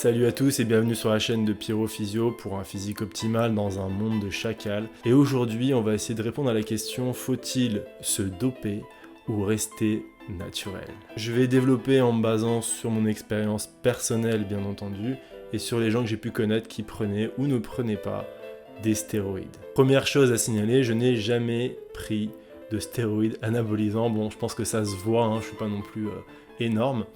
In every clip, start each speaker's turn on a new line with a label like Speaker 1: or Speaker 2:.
Speaker 1: Salut à tous et bienvenue sur la chaîne de Pierrot Physio pour un physique optimal dans un monde de chacal. Et aujourd'hui, on va essayer de répondre à la question: faut-il se doper ou rester naturel? Je vais développer en me basant sur mon expérience personnelle bien entendu et sur les gens que j'ai pu connaître qui prenaient ou ne prenaient pas des stéroïdes. Première chose à signaler, je n'ai jamais pris de stéroïdes anabolisants. Bon, je pense que ça se voit, je suis pas non plus énorme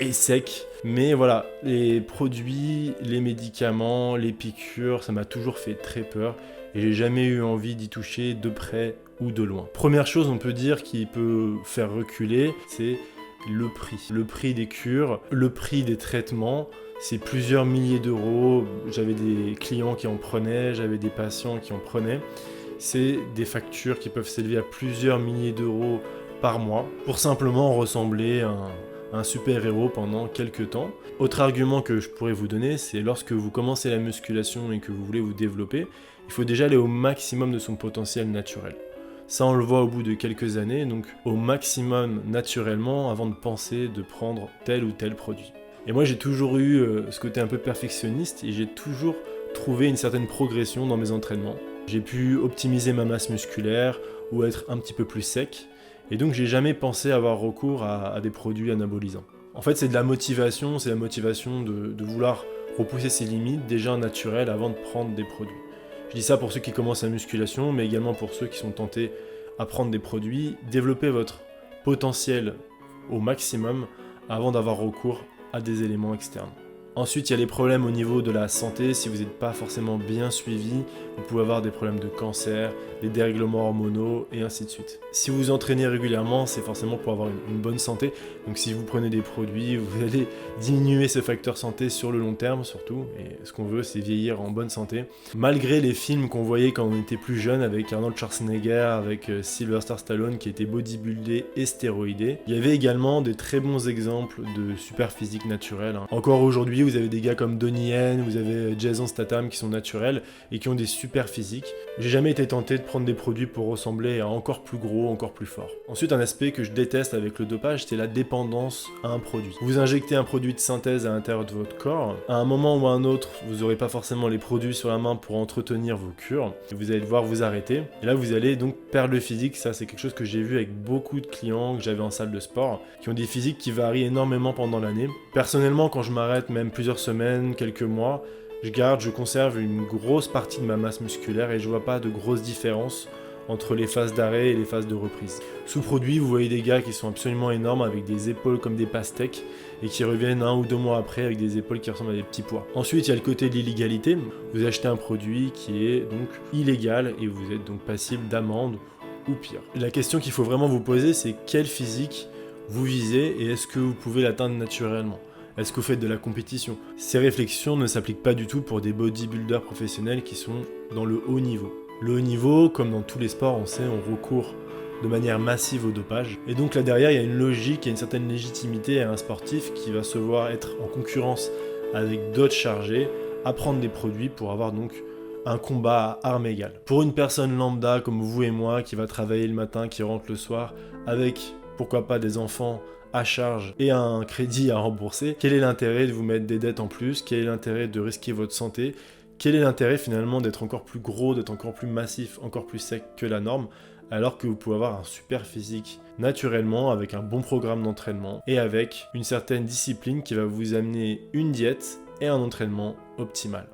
Speaker 1: et sec, mais voilà, les produits, les médicaments, les piqûres, ça m'a toujours fait très peur et j'ai jamais eu envie d'y toucher de près ou de loin. Première chose, on peut dire, qui peut faire reculer, c'est le prix. Le prix des cures, le prix des traitements, c'est plusieurs milliers d'euros. J'avais des clients qui en prenaient, j'avais des patients qui en prenaient. C'est des factures qui peuvent s'élever à plusieurs milliers d'euros par mois pour simplement ressembler à un super-héros pendant quelques temps. Autre argument que je pourrais vous donner, c'est lorsque vous commencez la musculation et que vous voulez vous développer, il faut déjà aller au maximum de son potentiel naturel. Ça, on le voit au bout de quelques années, donc au maximum naturellement avant de penser de prendre tel ou tel produit. Et moi, j'ai toujours eu ce côté un peu perfectionniste et j'ai toujours trouvé une certaine progression dans mes entraînements. J'ai pu optimiser ma masse musculaire ou être un petit peu plus sec. Et donc j'ai jamais pensé avoir recours à des produits anabolisants. En fait, c'est de la motivation, c'est la motivation de vouloir repousser ses limites déjà naturelles avant de prendre des produits. Je dis ça pour ceux qui commencent la musculation, mais également pour ceux qui sont tentés à prendre des produits. Développez votre potentiel au maximum avant d'avoir recours à des éléments externes. Ensuite, il y a les problèmes au niveau de la santé. Si vous n'êtes pas forcément bien suivi, vous pouvez avoir des problèmes de cancer, des dérèglements hormonaux et ainsi de suite. Si vous vous entraînez régulièrement, c'est forcément pour avoir une bonne santé. Donc si vous prenez des produits, vous allez diminuer ce facteur santé sur le long terme surtout. Et ce qu'on veut, c'est vieillir en bonne santé. Malgré les films qu'on voyait quand on était plus jeune avec Arnold Schwarzenegger, avec Sylvester Stallone qui était bodybuildé et stéroïdé, il y avait également des très bons exemples de super physique naturel. Encore aujourd'hui, vous avez des gars comme Donnie Yen, vous avez Jason Statham qui sont naturels et qui ont des super physiques. J'ai jamais été tenté de prendre des produits pour ressembler à encore plus gros, encore plus fort. Ensuite, un aspect que je déteste avec le dopage, c'est la dépendance à un produit. Vous injectez un produit de synthèse à l'intérieur de votre corps, à un moment ou à un autre, vous n'aurez pas forcément les produits sur la main pour entretenir vos cures, et vous allez devoir vous arrêter. Et là, vous allez donc perdre le physique. Ça, c'est quelque chose que j'ai vu avec beaucoup de clients que j'avais en salle de sport, qui ont des physiques qui varient énormément pendant l'année. Personnellement, quand je m'arrête même plusieurs semaines, quelques mois, je conserve une grosse partie de ma masse musculaire et je vois pas de grosses différences entre les phases d'arrêt et les phases de reprise. Sous produit, vous voyez des gars qui sont absolument énormes avec des épaules comme des pastèques et qui reviennent 1 ou 2 mois après avec des épaules qui ressemblent à des petits pois. Ensuite, il y a le côté de l'illégalité. Vous achetez un produit qui est donc illégal et vous êtes donc passible d'amende ou pire. La question qu'il faut vraiment vous poser, c'est quel physique vous visez et est-ce que vous pouvez l'atteindre naturellement ? Est-ce que vous faites de la compétition ? Ces réflexions ne s'appliquent pas du tout pour des bodybuilders professionnels qui sont dans le haut niveau. Le haut niveau, comme dans tous les sports, on sait, on recourt de manière massive au dopage. Et donc là derrière, il y a une logique, il y a une certaine légitimité à un sportif qui va se voir être en concurrence avec d'autres chargés à prendre des produits pour avoir donc un combat à armes égales. Pour une personne lambda comme vous et moi qui va travailler le matin, qui rentre le soir, avec pourquoi pas des enfants à charge et un crédit à rembourser, quel est l'intérêt de vous mettre des dettes en plus? Quel est l'intérêt de risquer votre santé? Quel est l'intérêt finalement d'être encore plus gros, d'être encore plus massif, encore plus sec que la norme, alors que vous pouvez avoir un super physique naturellement, avec un bon programme d'entraînement et avec une certaine discipline qui va vous amener une diète et un entraînement optimal.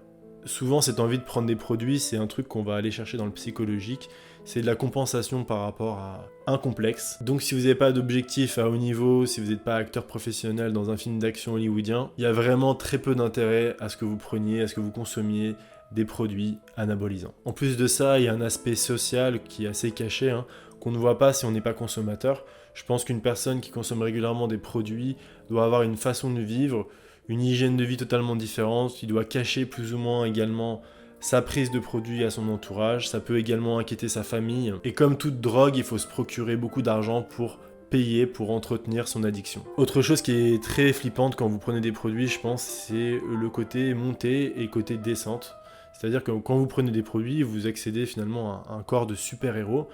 Speaker 1: Souvent, cette envie de prendre des produits, c'est un truc qu'on va aller chercher dans le psychologique. C'est de la compensation par rapport à un complexe. Donc si vous n'avez pas d'objectif à haut niveau, si vous n'êtes pas acteur professionnel dans un film d'action hollywoodien, il y a vraiment très peu d'intérêt à ce que vous preniez, à ce que vous consommiez des produits anabolisants. En plus de ça, il y a un aspect social qui est assez caché, qu'on ne voit pas si on n'est pas consommateur. Je pense qu'une personne qui consomme régulièrement des produits doit avoir une façon de vivre, une hygiène de vie totalement différente, il doit cacher plus ou moins également sa prise de produits à son entourage, ça peut également inquiéter sa famille. Et comme toute drogue, il faut se procurer beaucoup d'argent pour payer, pour entretenir son addiction. Autre chose qui est très flippante quand vous prenez des produits, je pense, c'est le côté montée et côté descente. C'est-à-dire que quand vous prenez des produits, vous accédez finalement à un corps de super-héros.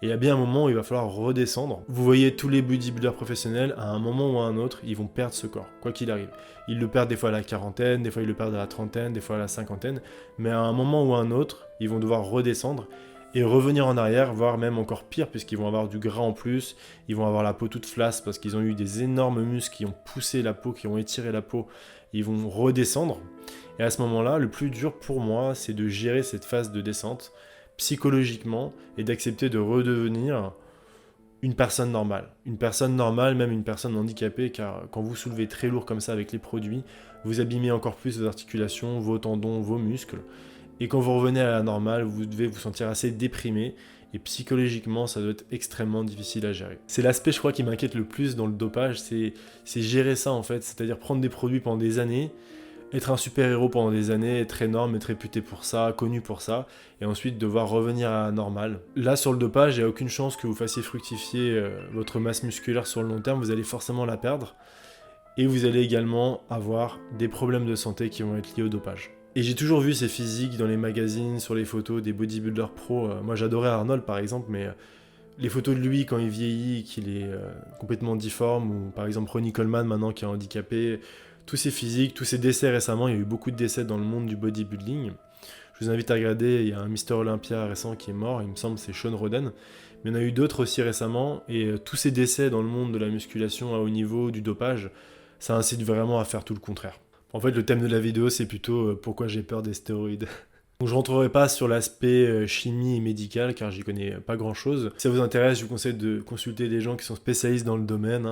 Speaker 1: Et il y a bien un moment où il va falloir redescendre. Vous voyez tous les bodybuilders professionnels, à un moment ou à un autre, ils vont perdre ce corps, quoi qu'il arrive. Ils le perdent des fois à la quarantaine, des fois ils le perdent à la trentaine, des fois à la cinquantaine, mais à un moment ou à un autre, ils vont devoir redescendre et revenir en arrière, voire même encore pire, puisqu'ils vont avoir du gras en plus, ils vont avoir la peau toute flasque parce qu'ils ont eu des énormes muscles qui ont poussé la peau, qui ont étiré la peau, ils vont redescendre. Et à ce moment-là, le plus dur pour moi, c'est de gérer cette phase de descente psychologiquement et d'accepter de redevenir une personne normale. Une personne normale, même une personne handicapée, car quand vous soulevez très lourd comme ça avec les produits, vous abîmez encore plus vos articulations, vos tendons, vos muscles. Et quand vous revenez à la normale, vous devez vous sentir assez déprimé. Et psychologiquement, ça doit être extrêmement difficile à gérer. C'est l'aspect, je crois, qui m'inquiète le plus dans le dopage, c'est gérer ça en fait. C'est-à-dire prendre des produits pendant des années, être un super-héros pendant des années, être énorme, être réputé pour ça, connu pour ça, et ensuite devoir revenir à la normale. Là, sur le dopage, il n'y a aucune chance que vous fassiez fructifier votre masse musculaire sur le long terme, vous allez forcément la perdre, et vous allez également avoir des problèmes de santé qui vont être liés au dopage. Et j'ai toujours vu ces physiques dans les magazines, sur les photos des bodybuilders pros. Moi, j'adorais Arnold, par exemple, mais les photos de lui quand il vieillit, qu'il est complètement difforme, ou par exemple Ronnie Coleman maintenant qui est handicapé, tous ces physiques, tous ces décès récemment, il y a eu beaucoup de décès dans le monde du bodybuilding. Je vous invite à regarder, il y a un Mister Olympia récent qui est mort, il me semble c'est Sean Roden, mais il y en a eu d'autres aussi récemment, et tous ces décès dans le monde de la musculation à haut niveau, du dopage, ça incite vraiment à faire tout le contraire. En fait, le thème de la vidéo, c'est plutôt pourquoi j'ai peur des stéroïdes. Donc je rentrerai pas sur l'aspect chimie et médical car j'y connais pas grand chose. Si ça vous intéresse, je vous conseille de consulter des gens qui sont spécialistes dans le domaine,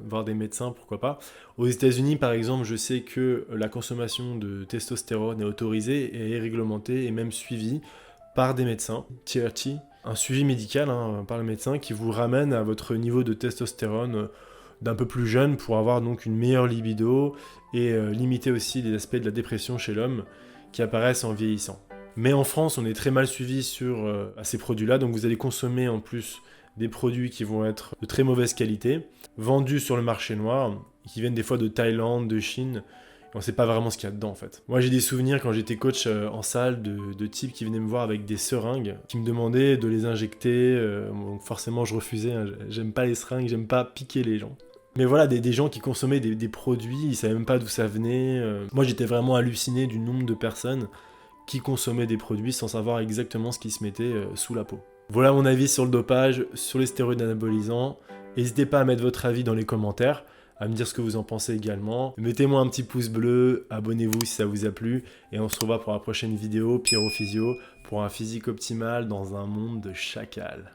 Speaker 1: voir des médecins, pourquoi pas. Aux États-Unis, par exemple, je sais que la consommation de testostérone est autorisée et est réglementée et même suivie par des médecins, TRT, un suivi médical par le médecin qui vous ramène à votre niveau de testostérone d'un peu plus jeune pour avoir donc une meilleure libido et limiter aussi les aspects de la dépression chez l'homme qui apparaissent en vieillissant. Mais en France, on est très mal suivi à ces produits-là, donc vous allez consommer en plus des produits qui vont être de très mauvaise qualité, vendus sur le marché noir, qui viennent des fois de Thaïlande, de Chine, et on ne sait pas vraiment ce qu'il y a dedans en fait. Moi j'ai des souvenirs quand j'étais coach en salle de types qui venaient me voir avec des seringues, qui me demandaient de les injecter, donc forcément je refusais, j'aime pas les seringues, j'aime pas piquer les gens. Mais voilà, des gens qui consommaient des produits, ils savaient même pas d'où ça venait. Moi j'étais vraiment halluciné du nombre de personnes qui consommaient des produits sans savoir exactement ce qui se mettait sous la peau. Voilà mon avis sur le dopage, sur les stéroïdes anabolisants. N'hésitez pas à mettre votre avis dans les commentaires, à me dire ce que vous en pensez également. Mettez-moi un petit pouce bleu, abonnez-vous si ça vous a plu, et on se revoit pour la prochaine vidéo, Pierrot Physio, pour un physique optimal dans un monde de chacal.